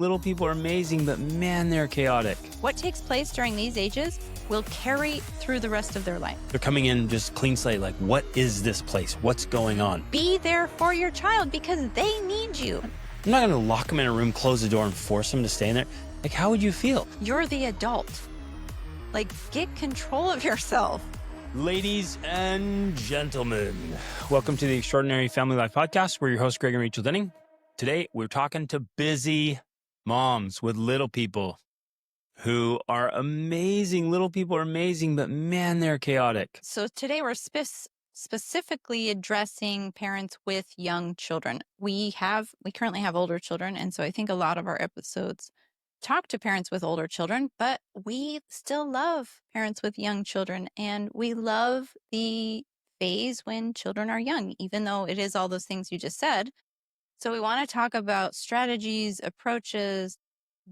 Little people are amazing, but man, they're chaotic. What takes place during these ages will carry through the rest of their life. They're coming in just clean slate, like, what is this place? What's going on? Be there for your child because they need you. I'm not going to lock them in a room, close the door, and force them to stay in there. Like, how would you feel? You're the adult. Like, get control of yourself. Ladies and gentlemen, welcome to the Extraordinary Family Life Podcast. We're your hosts, Greg and Rachel Denning. Today, we're talking to busy moms with little people who are amazing. Little people are amazing, but man, they're chaotic. So today we're specifically addressing parents with young children. We currently have older children, and so I think a lot of our episodes talk to parents with older children, but we still love parents with young children, and we love the phase when children are young, even though it is all those things you just said. So we want to talk about strategies, approaches,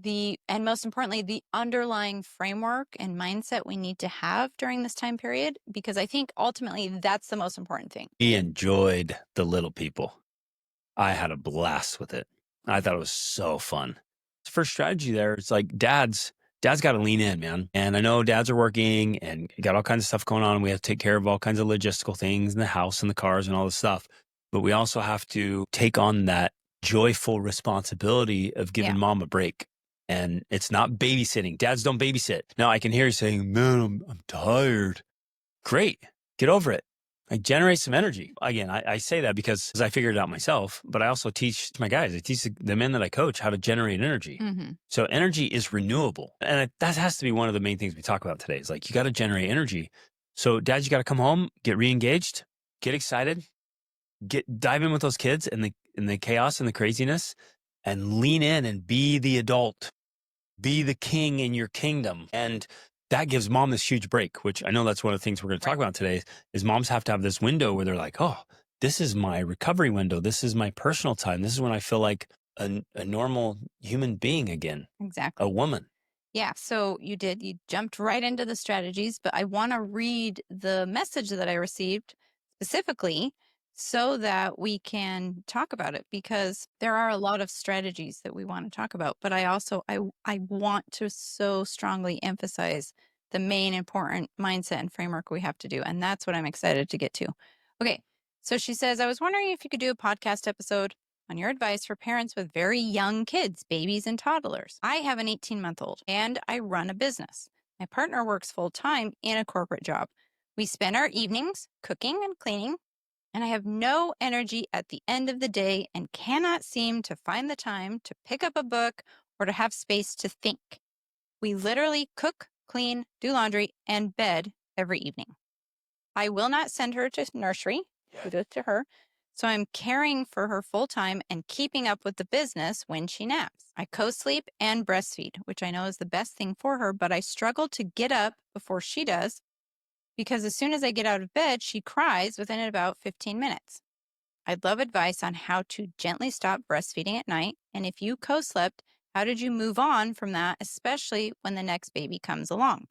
and most importantly, the underlying framework and mindset we need to have during this time period, because I think ultimately that's the most important thing. We enjoyed the little people. I had a blast with it. I thought it was so fun. The first strategy there, it's like dad's got to lean in, man. And I know dads are working and got all kinds of stuff going on. We have to take care of all kinds of logistical things in the house and the cars and all this stuff. But we also have to take on that joyful responsibility of giving mom a break. And it's not babysitting. Dads don't babysit. Now I can hear you saying, man, I'm tired. Great. Get over it. Like, generate some energy. Again, I say that because I figured it out myself, but I also teach my guys. I teach the men that I coach how to generate energy. Mm-hmm. So energy is renewable. And that has to be one of the main things we talk about today is like, you got to generate energy. So dads, you got to come home, get re-engaged, get excited, dive in with those kids and the chaos and the craziness, and lean in and be the adult, be the king in your kingdom. And that gives mom this huge break, which I know that's one of the things we're going to talk about today is moms have to have this window where they're like, oh, this is my recovery window. This is my personal time. This is when I feel like a normal human being again. Exactly. A woman. Yeah. So you jumped right into the strategies, but I want to read the message that I received specifically so that we can talk about it, because there are a lot of strategies that we want to talk about. But I also, I want to so strongly emphasize the main important mindset and framework we have to do. And that's what I'm excited to get to. Okay. So she says, I was wondering if you could do a podcast episode on your advice for parents with very young kids, babies and toddlers. I have an 18-month-old and I run a business. My partner works full-time in a corporate job. We spend our evenings cooking and cleaning, and I have no energy at the end of the day and cannot seem to find the time to pick up a book or to have space to think. We literally cook, clean, do laundry, and bed every evening. I will not send her to nursery. We do it to her. So I'm caring for her full time and keeping up with the business when she naps. I co-sleep and breastfeed, which I know is the best thing for her, but I struggle to get up before she does, because as soon as I get out of bed, she cries within about 15 minutes. I'd love advice on how to gently stop breastfeeding at night. And if you co-slept, how did you move on from that, especially when the next baby comes along?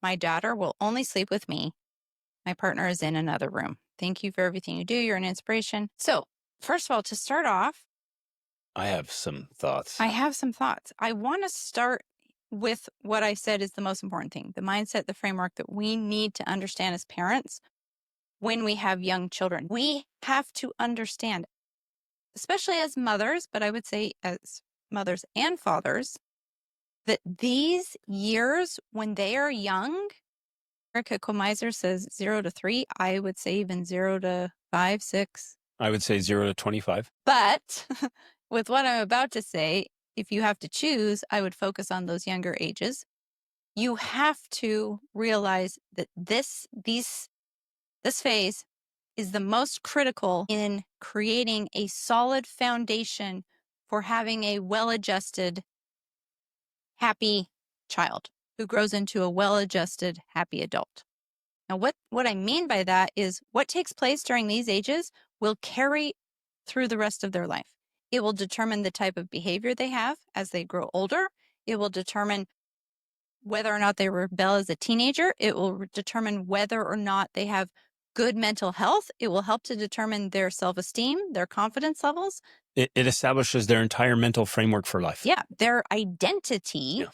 My daughter will only sleep with me. My partner is in another room. Thank you for everything you do. You're an inspiration. So first of all, to start off, I have some thoughts. I want to start with what I said is the most important thing, the mindset, the framework that we need to understand as parents when we have young children. We have to understand, especially as mothers, but I would say as mothers and fathers, that these years when they are young, Erica Comiser says 0 to 3. I would say even 0 to 5, 6. I would say 0 to 25. But with what I'm about to say, if you have to choose, I would focus on those younger ages. You have to realize that this phase is the most critical in creating a solid foundation for having a well-adjusted, happy child who grows into a well-adjusted, happy adult. Now, what I mean by that is what takes place during these ages will carry through the rest of their life. It will determine the type of behavior they have as they grow older. It will determine whether or not they rebel as a teenager. It will determine whether or not they have good mental health. It will help to determine their self-esteem, their confidence levels, It establishes their entire mental framework for life. Yeah, their identity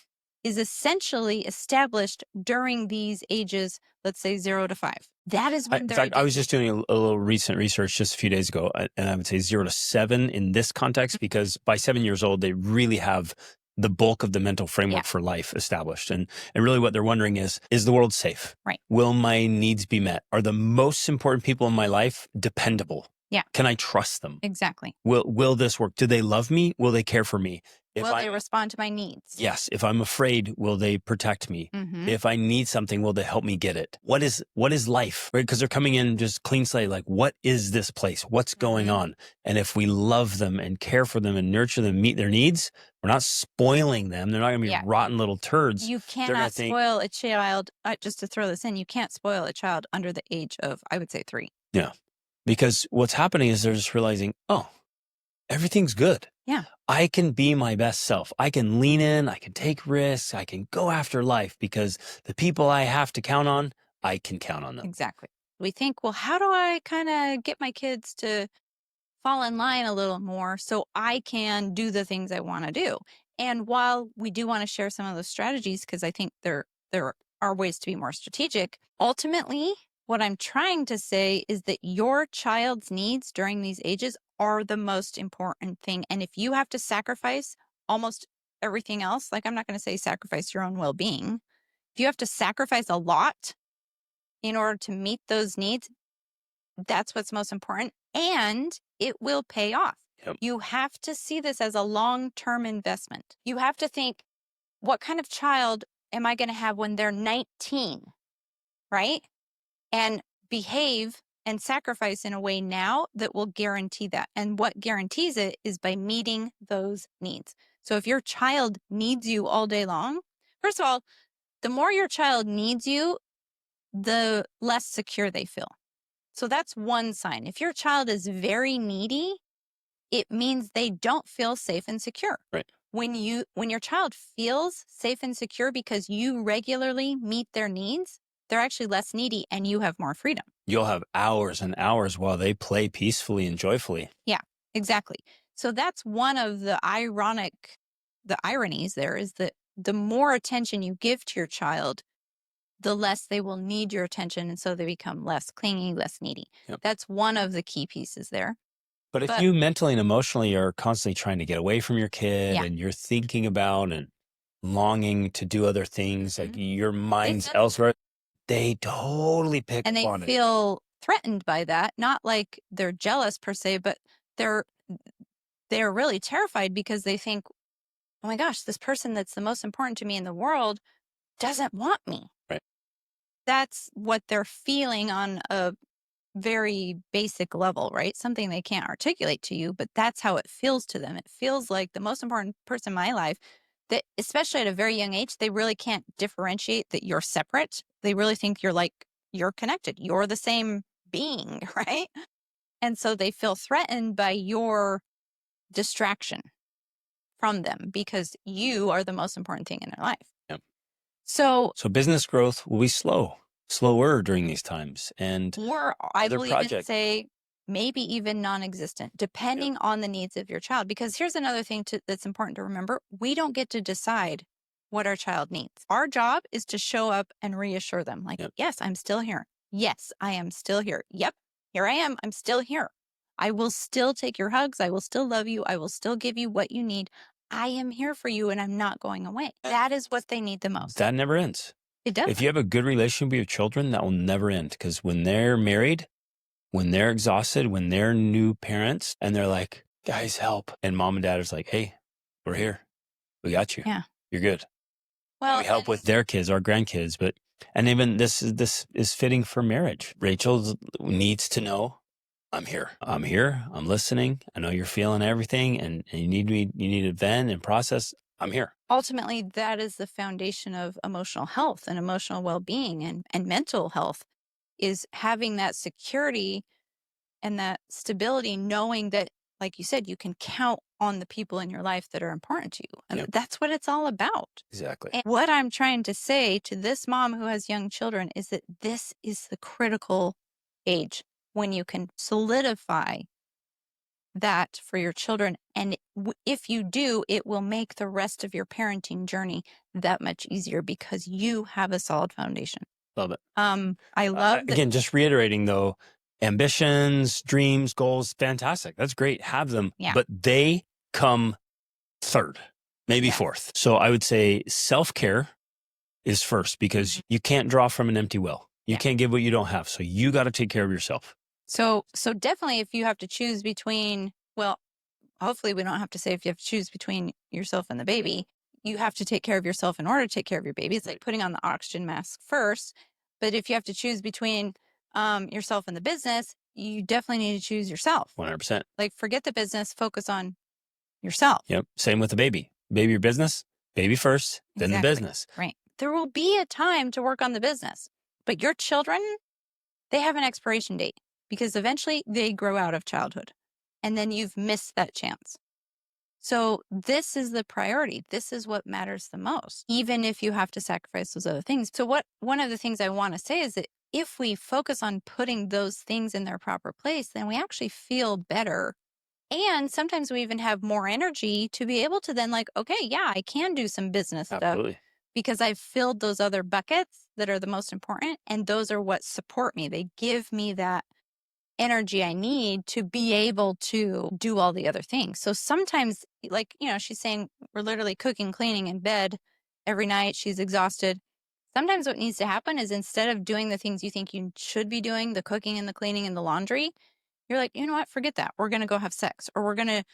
is essentially established during these ages, let's say 0 to 5. That is when In their fact, I was identity. just doing a little recent research just a few days ago, and I would say 0 to 7 in this context, because by 7 years old, they really have the bulk of the mental framework for life established. And really what they're wondering is the world safe? Right. Will my needs be met? Are the most important people in my life dependable? Yeah. Can I trust them? Exactly. Will this work? Do they love me? Will they care for me? Will they respond to my needs? Yes. If I'm afraid, will they protect me? If I need something, will they help me get it? What is life? Right? Because they're coming in just clean slate. Like, what is this place? What's going on? And if we love them and care for them and nurture them, meet their needs, we're not spoiling them. They're not going to be rotten little turds. You cannot spoil a child. Just to throw this in, you can't spoil a child under the age of, I would say, 3. Yeah. Because what's happening is they're just realizing, oh, everything's good. Yeah. I can be my best self. I can lean in. I can take risks. I can go after life because the people I have to count on, I can count on them. Exactly. We think, well, how do I kind of get my kids to fall in line a little more so I can do the things I want to do? And while we do want to share some of those strategies, because I think there are ways to be more strategic, ultimately, what I'm trying to say is that your child's needs during these ages are the most important thing. And if you have to sacrifice almost everything else, like I'm not going to say sacrifice your own well-being, if you have to sacrifice a lot in order to meet those needs, that's what's most important. And it will pay off. Yep. You have to see this as a long-term investment. You have to think, what kind of child am I going to have when they're 19, right? And behave and sacrifice in a way now that will guarantee that. And what guarantees it is by meeting those needs. So if your child needs you all day long, first of all, the more your child needs you, the less secure they feel. So that's one sign. If your child is very needy, it means they don't feel safe and secure. Right. When your child feels safe and secure because you regularly meet their needs, they're actually less needy and you have more freedom. You'll have hours and hours while they play peacefully and joyfully. Yeah, exactly. So that's one of the ironies there is that the more attention you give to your child, the less they will need your attention. And so they become less clingy, less needy. Yep. That's one of the key pieces there. But if you mentally and emotionally are constantly trying to get away from your kid and you're thinking about and longing to do other things, like your mind's elsewhere, they totally pick and up they on feel threatened by that. Not like they're jealous per se, but they're really terrified because they think, oh my gosh, this person that's the most important to me in the world doesn't want me. Right. That's what they're feeling on a very basic level, right? Something they can't articulate to you, but that's how it feels to them. It feels like the most important person in my life, that especially at a very young age, they really can't differentiate that you're separate. They really think you're connected. You're the same being, right? And so they feel threatened by your distraction from them because you are the most important thing in their life. Yep. So business growth will be slower during these times. And I will even say maybe even non-existent, depending on the needs of your child. Because here's another thing that's important to remember. We don't get to decide what our child needs. Our job is to show up and reassure them like, yes, I'm still here. Yes, I am still here. Yep, here I am. I'm still here. I will still take your hugs. I will still love you. I will still give you what you need. I am here for you and I'm not going away. That is what they need the most. That never ends. It does. If you have a good relationship with your children, that will never end. Because when they're married, when they're exhausted, when they're new parents and they're like, guys, help. And mom and dad is like, hey, we're here. We got you. Yeah. You're good. Well, we help with their kids, our grandkids. And even this is fitting for marriage. Rachel needs to know, I'm here. I'm here. I'm listening. I know you're feeling everything and you need to vent and process. I'm here. Ultimately, that is the foundation of emotional health and emotional well-being and mental health, is having that security and that stability, knowing that, like you said, you can count on the people in your life that are important to you. And that's what it's all about. Exactly. And what I'm trying to say to this mom who has young children is that this is the critical age when you can solidify that for your children. And if you do, it will make the rest of your parenting journey that much easier because you have a solid foundation. Love it. I love that. Again, just reiterating though, ambitions, dreams, goals, fantastic. That's great. Have them, Yeah. but they come third, maybe Yes. fourth. So I would say self-care is first because you can't draw from an empty well. You Yeah. can't give what you don't have. So you got to take care of yourself. So definitely if you have to choose between, well, hopefully we don't have to say if you have to choose between yourself and the baby, you have to take care of yourself in order to take care of your baby. It's like putting on the oxygen mask first. But if you have to choose between yourself and the business, you definitely need to choose yourself. 100%. Like forget the business, focus on yourself. Yep. Same with the baby. Baby, your business, baby first, then the business. Right. There will be a time to work on the business, but your children, they have an expiration date because eventually they grow out of childhood and then you've missed that chance. So this is the priority. This is what matters the most, even if you have to sacrifice those other things. So one of the things I want to say is that if we focus on putting those things in their proper place, then we actually feel better. And sometimes we even have more energy to be able to then like, okay, yeah, I can do some business stuff because I've filled those other buckets that are the most important. And those are what support me. They give me that energy I need to be able to do all the other things. So sometimes, like, she's saying we're literally cooking, cleaning in bed every night. She's exhausted. Sometimes what needs to happen is instead of doing the things you think you should be doing, the cooking and the cleaning and the laundry, you're like, you know what, forget that. We're going to go have sex, or we're going to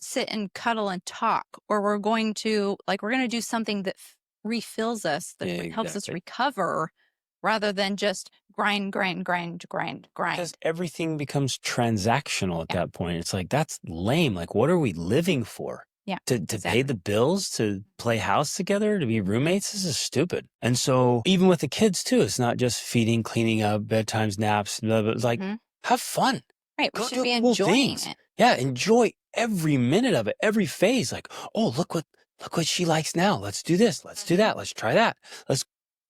sit and cuddle and talk, or we're going to do something that refills us, that helps us recover rather than just grind. Because everything becomes transactional at that point. It's like, that's lame. Like, what are we living for? Yeah. To pay the bills, to play house together, to be roommates? This is stupid. And so even with the kids too, it's not just feeding, cleaning up, bedtimes, naps, blah, blah. It's like, have fun. Right. We Go should do be cool enjoying things. it. Yeah. Enjoy every minute of it, every phase. Like, oh, look what she likes now. Let's do this. Let's do that. Let's try that.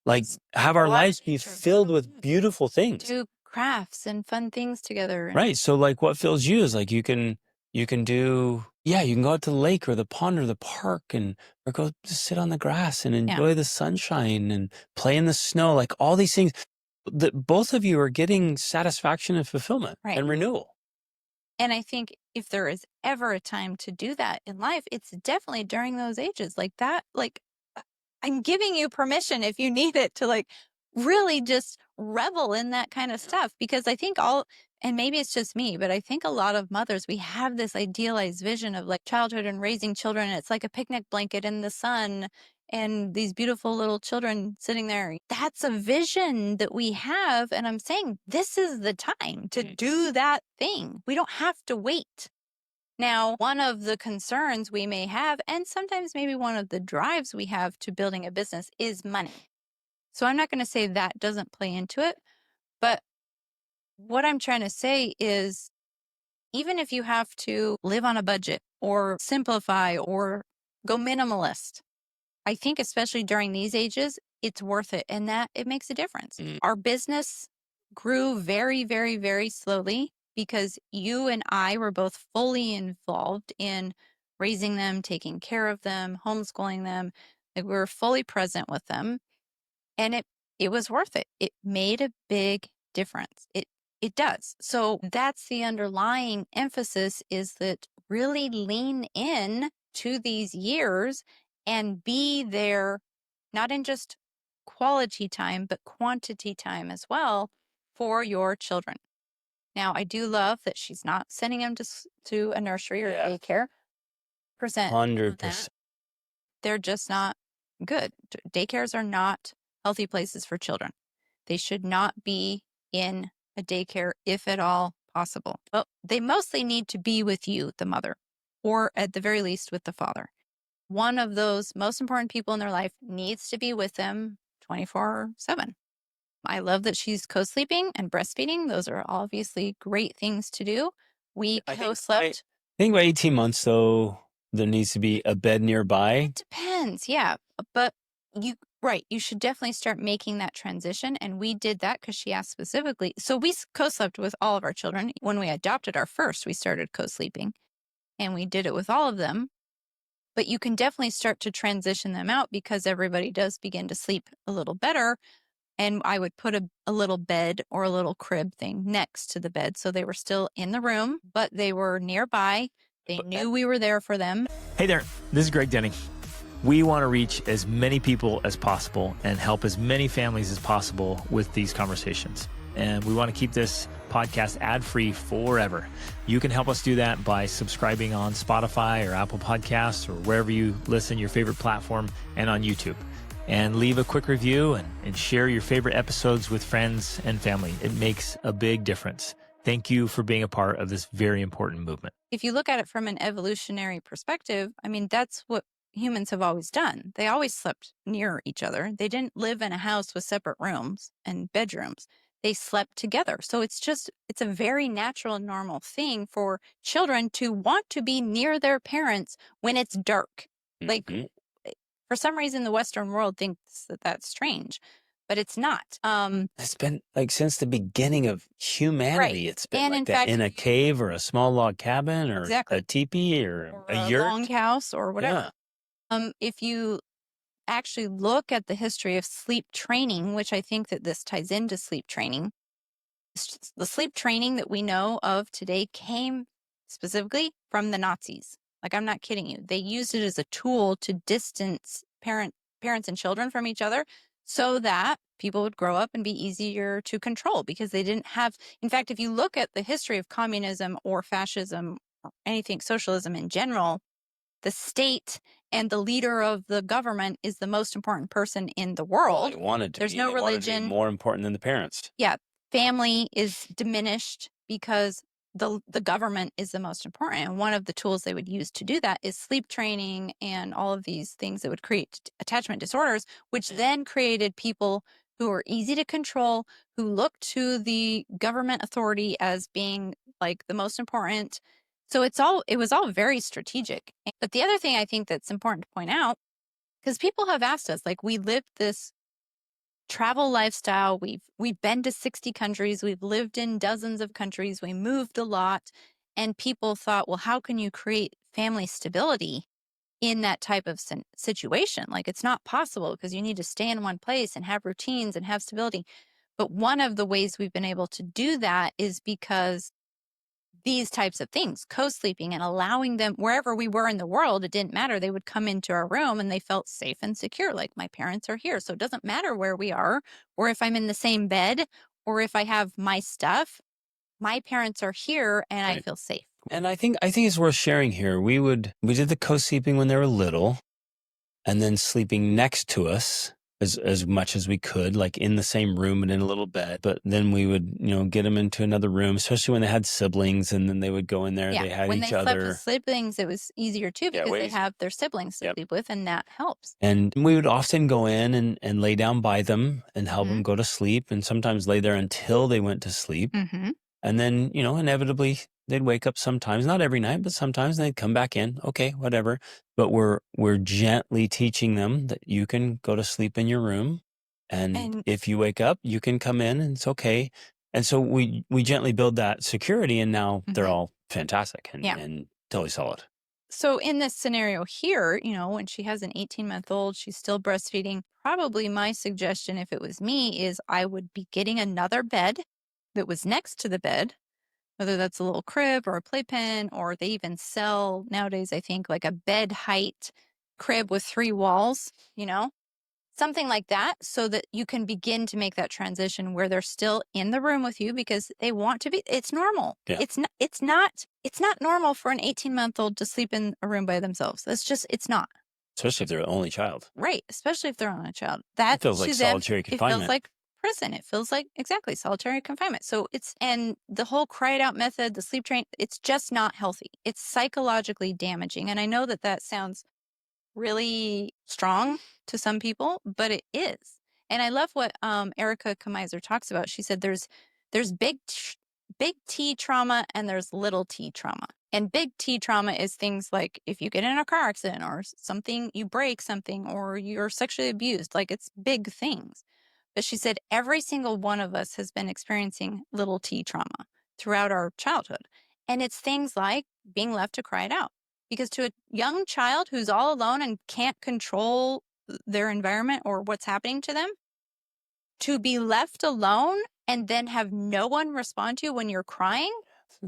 Let's have our lives be filled with beautiful things. Do crafts and fun things together. Right. So like what fills you is like you can do, you can go out to the lake or the pond or the park or go just sit on the grass and enjoy the sunshine and play in the snow. Like all these things that both of you are getting satisfaction and fulfillment and renewal. And I think if there is ever a time to do that in life, it's definitely during those ages like that. Like I'm giving you permission if you need it to like really just revel in that kind of stuff, because I think and maybe it's just me, but I think a lot of mothers, we have this idealized vision of like childhood and raising children. And it's like a picnic blanket in the sun and these beautiful little children sitting there. That's a vision that we have. And I'm saying this is the time to do that thing. We don't have to wait. Now, one of the concerns we may have, and sometimes maybe one of the drives we have to building a business, is money. So I'm not going to say that doesn't play into it, but what I'm trying to say is even if you have to live on a budget or simplify or go minimalist, I think especially during these ages, it's worth it, and that it makes a difference. Our business grew very, very, very slowly because you and I were both fully involved in raising them, taking care of them, homeschooling them. Like we were fully present with them, and it was worth it. It made a big difference. It does. So that's the underlying emphasis, is that really lean in to these years and be there, not in just quality time, but quantity time as well for your children. Now, I do love that she's not sending them to a nursery or daycare. 100%. They're just not good. Daycares are not healthy places for children. They should not be in a daycare if at all possible. Well, they mostly need to be with you, the mother, or at the very least with the father. One of those most important people in their life needs to be with them 24/7. I love that she's co-sleeping and breastfeeding. Those are obviously great things to do. We co-slept. I think by 18 months, though, there needs to be a bed nearby. It depends, yeah. But Right. You should definitely start making that transition. And we did that because she asked specifically. So we co-slept with all of our children. When we adopted our first, we started co-sleeping and we did it with all of them. But you can definitely start to transition them out because everybody does begin to sleep a little better. And I would put a little bed or a little crib thing next to the bed. So they were still in the room, but they were nearby. They knew we were there for them. Hey there, this is Greg Denning. We want to reach as many people as possible and help as many families as possible with these conversations. And we want to keep this podcast ad-free forever. You can help us do that by subscribing on Spotify or Apple Podcasts or wherever you listen, your favorite platform, and on YouTube. And leave a quick review and share your favorite episodes with friends and family. It makes a big difference. Thank you for being a part of this very important movement. If you look at it from an evolutionary perspective, I mean, that's what humans have always done. They always slept near each other. They didn't live in a house with separate rooms and bedrooms. They slept together. So it's a very natural and normal thing for children to want to be near their parents when it's dark. Like, for some reason, the Western world thinks that that's strange, but it's not. It's been like since the beginning of humanity. Right. It's been And like in that fact, in a cave or a small log cabin or Exactly. a teepee or or a a yurt. longhouse or whatever. Yeah. If you actually look at the history of sleep training, which I think that this ties into sleep training, the sleep training that we know of today came specifically from the Nazis. Like, I'm not kidding you. They used it as a tool to distance parents and children from each other so that people would grow up and be easier to control because they didn't have, in fact, if you look at the history of communism or fascism or anything, socialism in general, the state and the leader of the government is the most important person in the Well, world. they wanted to There's be. no They wanted to be religion. more important than the parents. Yeah, family is diminished because the government is the most important. And one of the tools they would use to do that is sleep training and all of these things that would create attachment disorders, which then created people who were easy to control, who looked to the government authority as being like the most important. So it was all very strategic. But the other thing I think that's important to point out, because people have asked us, like, we lived this travel lifestyle. We've been to 60 countries. We've lived in dozens of countries. We moved a lot. And people thought, well, how can you create family stability in that type of situation? Like, it's not possible because you need to stay in one place and have routines and have stability. But one of the ways we've been able to do that is because these types of things, co-sleeping and allowing them wherever we were in the world, it didn't matter. They would come into our room and they felt safe and secure, like my parents are here. So it doesn't matter where we are or if I'm in the same bed or if I have my stuff, my parents are here and I Right. feel safe. And I think it's worth sharing here. We did the co-sleeping when they were little, and then sleeping next to us as much as we could, like in the same room and in a little bed. But then we would, get them into another room, especially when they had siblings, and then they would go in there. Yeah, They had when each they slept other. with siblings, it was easier too because way they easier. have their siblings to Yep. sleep with, and that helps. And we would often go in and lay down by them and help them Mhm. go to sleep, and sometimes lay there until they went to sleep. Mm-hmm. And then, inevitably they'd wake up sometimes, not every night, but sometimes they'd come back in. Okay, whatever. But we're gently teaching them that you can go to sleep in your room. And And if you wake up, you can come in and it's okay. And so we gently build that security, and now they're Mhm. all fantastic Yeah. and totally solid. So in this scenario here, when she has an 18-month-old, she's still breastfeeding. Probably my suggestion, if it was me, is I would be getting another bed that was next to the bed, whether that's a little crib or a playpen, or they even sell nowadays, I think, like a bed height crib with 3 walls, something like that, so that you can begin to make that transition where they're still in the room with you because they want to be. It's normal. Yeah. It's not normal for an 18-month-old to sleep in a room by themselves. It's not. Especially if they're the only child. Right, especially if they're on a child. That It feels like to them, solitary it feels confinement. like prison. It feels like exactly solitary confinement. So and the whole cry it out method, the sleep train, it's just not healthy. It's psychologically damaging. And I know that that sounds really strong to some people, but it is. And I love what Erica Kamiser talks about. She said there's big T trauma and there's little T trauma. And big T trauma is things like if you get in a car accident or something, you break something or you're sexually abused, like it's big things. But she said every single one of us has been experiencing little T trauma throughout our childhood. And it's things like being left to cry it out. Because to a young child who's all alone and can't control their environment or what's happening to them, to be left alone and then have no one respond to you when you're crying,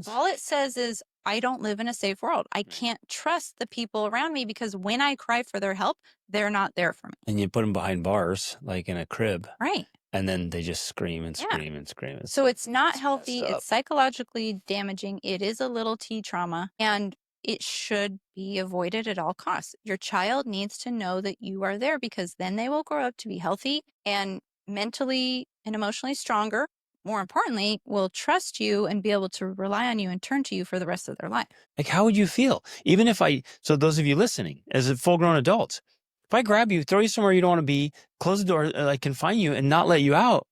all it says is, I don't live in a safe world. I can't trust the people around me because when I cry for their help, they're not there for me. And you put them behind bars, like in a crib. Right. And then they just scream and Yeah. scream and scream. So it's not it's healthy. messed up. It's psychologically damaging. It is a little T trauma and it should be avoided at all costs. Your child needs to know that you are there because then they will grow up to be healthy and mentally and emotionally stronger. More importantly, will trust you and be able to rely on you and turn to you for the rest of their life. Like, how would you feel? Even if so those of you listening, as a full-grown adults, if I grab you, throw you somewhere you don't want to be, close the door, like confine you and not let you out,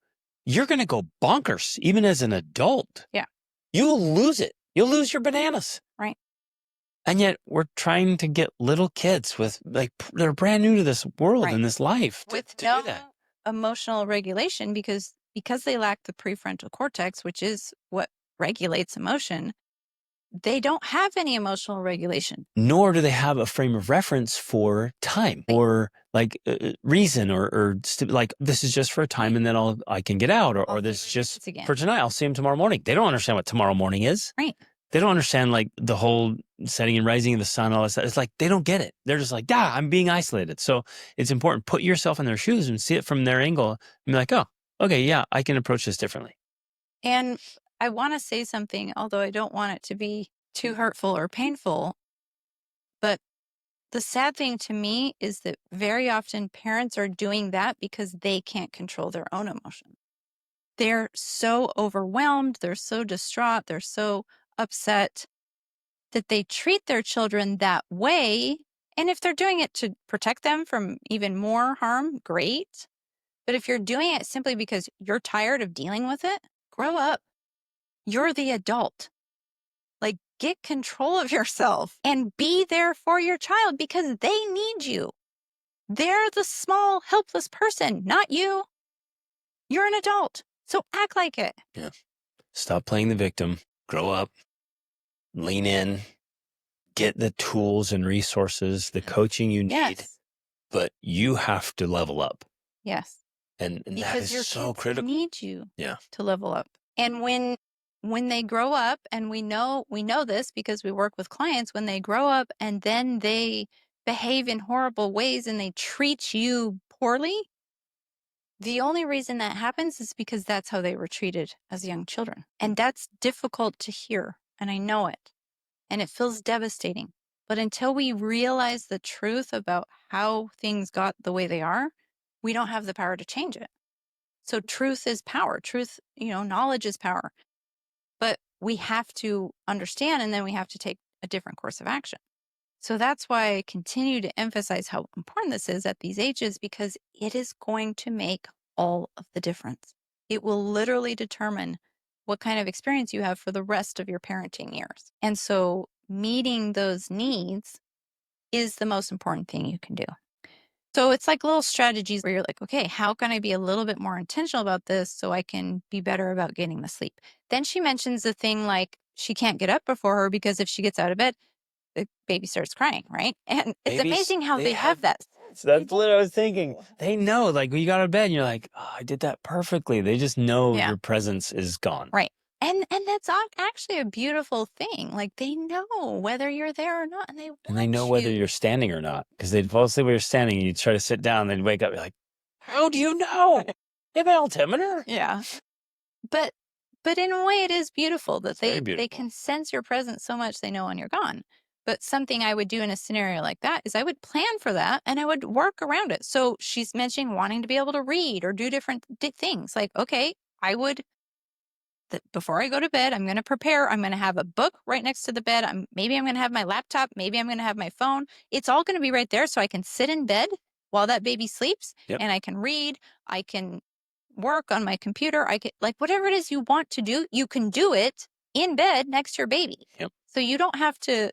you're going to go bonkers, even as an adult. Yeah. You'll lose it. You'll lose your bananas. Right. And yet we're trying to get little kids with they're brand new to this world Right. and this life with to no do that. emotional regulation because they lack the prefrontal cortex, which is what regulates emotion. They don't have any emotional regulation. Nor do they have a frame of reference for time or like reason or like this is just for a time and then I can get out or this is just for tonight. I'll see him tomorrow morning. They don't understand what tomorrow morning is. Right. They don't understand like the whole setting and rising of the sun, all that stuff. It's like they don't get it. They're just like, I'm being isolated. So it's important. Put yourself in their shoes and see it from their angle and be like, oh, okay, yeah, I can approach this differently. And I want to say something, although I don't want it to be too hurtful or painful. But the sad thing to me is that very often parents are doing that because they can't control their own emotions. They're so overwhelmed. They're so distraught. They're so upset that they treat their children that way. And if they're doing it to protect them from even more harm, great. But if you're doing it simply because you're tired of dealing with it, grow up. You're the adult. Like, get control of yourself and be there for your child because they need you. They're the small, helpless person, not you. You're an adult. So act like it. Yeah. Stop playing the victim. Grow up. Lean in. Get the tools and resources, the coaching you need. Yes. But you have to level up. Yes. And that Because is your so kids critical. need you Yeah. to level up. And when they grow up, and we know this because we work with clients, when they grow up and then they behave in horrible ways and they treat you poorly, the only reason that happens is because that's how they were treated as young children. And that's difficult to hear. And I know it. And it feels devastating. But until we realize the truth about how things got the way they are, we don't have the power to change it. So truth is power. Truth, knowledge is power. But we have to understand, and then we have to take a different course of action. So that's why I continue to emphasize how important this is at these ages, because it is going to make all of the difference. It will literally determine what kind of experience you have for the rest of your parenting years. And so meeting those needs is the most important thing you can do. So it's like little strategies where you're like, okay, how can I be a little bit more intentional about this so I can be better about getting the sleep? Then she mentions the thing like she can't get up before her because if she gets out of bed, the baby starts crying, right? And it's amazing how they have that. So that's what I was thinking. They know, like, when you got out of bed and you're like, oh, I did that perfectly. They just know your presence is gone. Right. And that's actually a beautiful thing. Like, they know whether you're there or not. And they know whether you're standing or not. Because they'd fall asleep while you're standing and you'd try to sit down. They'd wake up and be like, how do you know? You have an altimeter? Yeah. But in a way, it is beautiful that they can sense your presence so much they know when you're gone. But something I would do in a scenario like that is I would plan for that and I would work around it. So she's mentioning wanting to be able to read or do different things. Like, okay, before I go to bed, I'm going to prepare. I'm going to have a book right next to the bed. Maybe I'm going to have my laptop. Maybe I'm going to have my phone. It's all going to be right there so I can sit in bed while that baby sleeps and I can read. I can work on my computer. I can, like, whatever it is you want to do, you can do it in bed next to your baby. Yep. So you don't have to,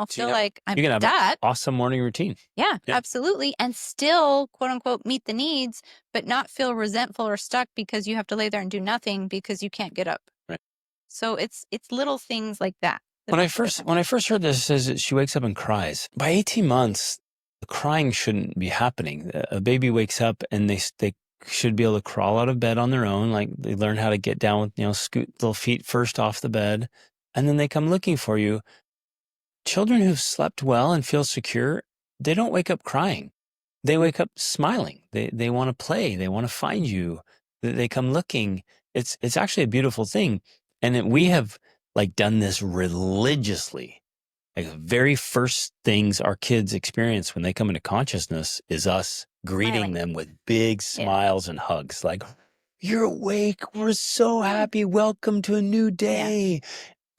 feel like I'm you can have that. awesome morning routine. Yeah, Yeah. absolutely. And still, quote unquote, meet the needs, but not feel resentful or stuck because you have to lay there and do nothing because you can't get up. Right. So it's little things like that. When I first heard this, it says that she wakes up and cries. By 18 months, the crying shouldn't be happening. A baby wakes up and they should be able to crawl out of bed on their own. Like they learn how to get down with, scoot little feet first off the bed, and then they come looking for you. Children who've slept well and feel secure, they don't wake up crying. They wake up smiling. They want to play. They want to find you. They come looking. It's actually a beautiful thing. And we have like done this religiously. Like the very first things our kids experience when they come into consciousness is us greeting Smiling. them with big smiles and hugs. Like, you're awake. We're so happy. Welcome to a new day.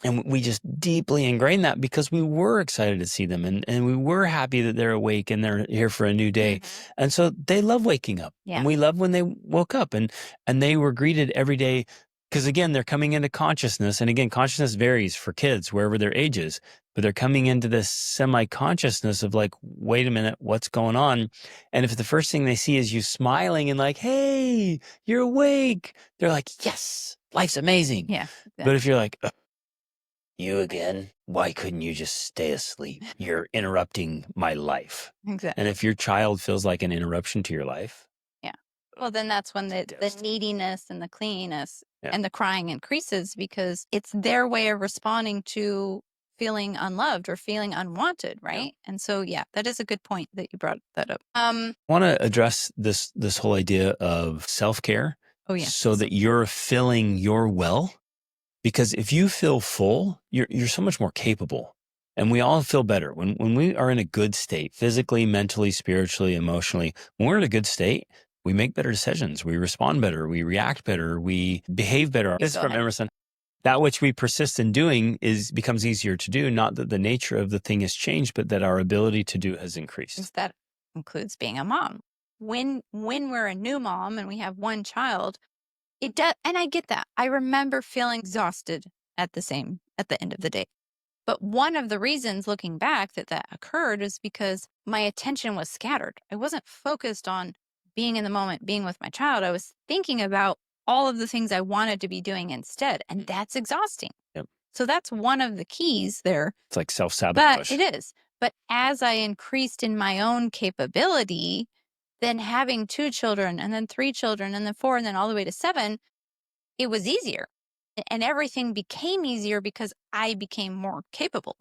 And we just deeply ingrained that because we were excited to see them and we were happy that they're awake and they're here for a new day. And so they love waking up. Yeah. And we love when they woke up and they were greeted every day because, again, they're coming into consciousness. And again, consciousness varies for kids wherever their age is, but they're coming into this semi-consciousness of like, wait a minute, what's going on? And if the first thing they see is you smiling and like, hey, you're awake, they're like, yes, life's amazing. Yeah. But if you're like, you again? Why couldn't you just stay asleep? You're interrupting my life. Exactly. And if your child feels like an interruption to your life. Yeah. Well, then that's when the neediness and the cleanliness and the crying increases because it's their way of responding to feeling unloved or feeling unwanted, right? And so, yeah, that is a good point that you brought that up. I want to address this whole idea of self-care. Oh, yeah. So that you're filling your well. Because if you feel full, you're so much more capable. And we all feel better. When we are in a good state, physically, mentally, spiritually, emotionally, when we're in a good state, we make better decisions. We respond better. We react better. We behave better. This is from Emerson. That which we persist in doing becomes easier to do. Not that the nature of the thing has changed, but that our ability to do has increased. That includes being a mom. When we're a new mom and we have one child, it does, and I get that. I remember feeling exhausted at the end of the day. But one of the reasons looking back that occurred is because my attention was scattered. I wasn't focused on being in the moment, being with my child. I was thinking about all of the things I wanted to be doing instead. And that's exhausting. Yep. So that's one of the keys there. It's like self-sabotage. But it is. But as I increased in my own capability, then having 2 children and then 3 children and then 4 and then all the way to 7, it was easier. And everything became easier because I became more capable.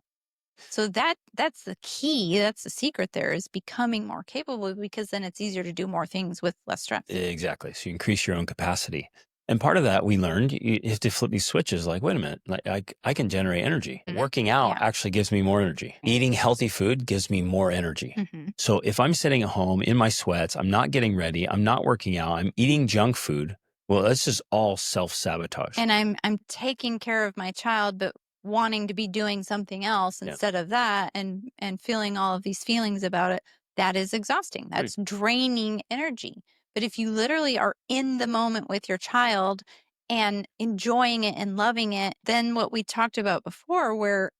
So that's the key. That's the secret there is becoming more capable because then it's easier to do more things with less stress. Exactly. So you increase your own capacity. And part of that we learned, you have to flip these switches like, wait a minute, like I can generate energy. Working out actually gives me more energy. Eating healthy food gives me more energy. So if I'm sitting at home in my sweats, I'm not getting ready, I'm not working out, I'm eating junk food, well, that's just all self-sabotage. And I'm taking care of my child, but wanting to be doing something else instead of that and feeling all of these feelings about it, that is exhausting. That's draining energy. But if you literally are in the moment with your child and enjoying it and loving it, then what we talked about before, where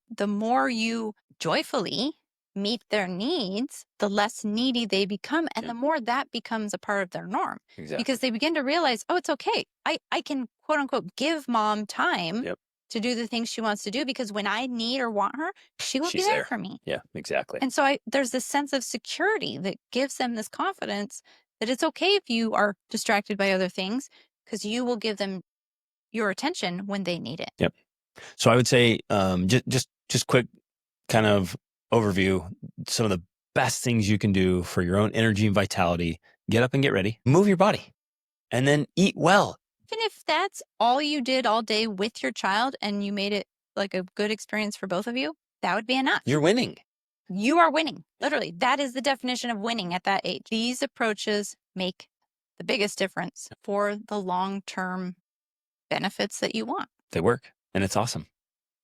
the more you joyfully meet their needs, the less needy they become. And the more that becomes a part of their norm. Because they begin to realize, oh, it's okay. I can, quote unquote, give mom time to do the things she wants to do because when I need or want her, she will be there for me. Yeah, exactly. And so there's this sense of security that gives them this confidence that it's okay if you are distracted by other things because you will give them your attention when they need it. Yep. So I would say just quick kind of overview, some of the best things you can do for your own energy and vitality. Get up and get ready. Move your body. And then eat well. Even if that's all you did all day with your child and you made it like a good experience for both of you, that would be enough. You're winning. You are winning. Literally, that is the definition of winning at that age. These approaches make the biggest difference for the long-term benefits that you want. They work, and it's awesome.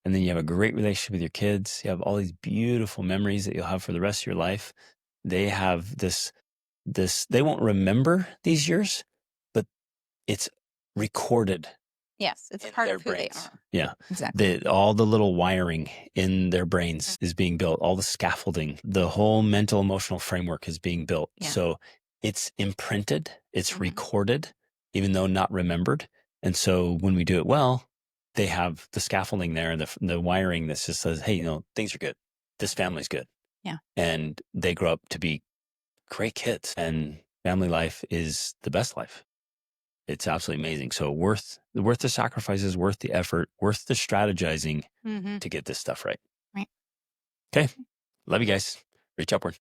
And then you have a great relationship with your kids. You have all these beautiful memories that you'll have for the rest of your life. They have this, they won't remember these years, but it's recorded Yes, it's a in part their of who they brains. are. Yeah. Exactly. All the little wiring in their brains is being built, all the scaffolding, the whole mental emotional framework is being built. Yeah. So it's imprinted, it's Mhm. recorded, even though not remembered. And so when we do it well, they have the scaffolding there and the wiring that just says, hey, things are good. This family's good. Yeah. And they grow up to be great kids, and family life is the best life. It's absolutely amazing. So worth the sacrifices, worth the effort, worth the strategizing Mm-hmm. to get this stuff right. Right. Okay. Love you guys. Reach upward.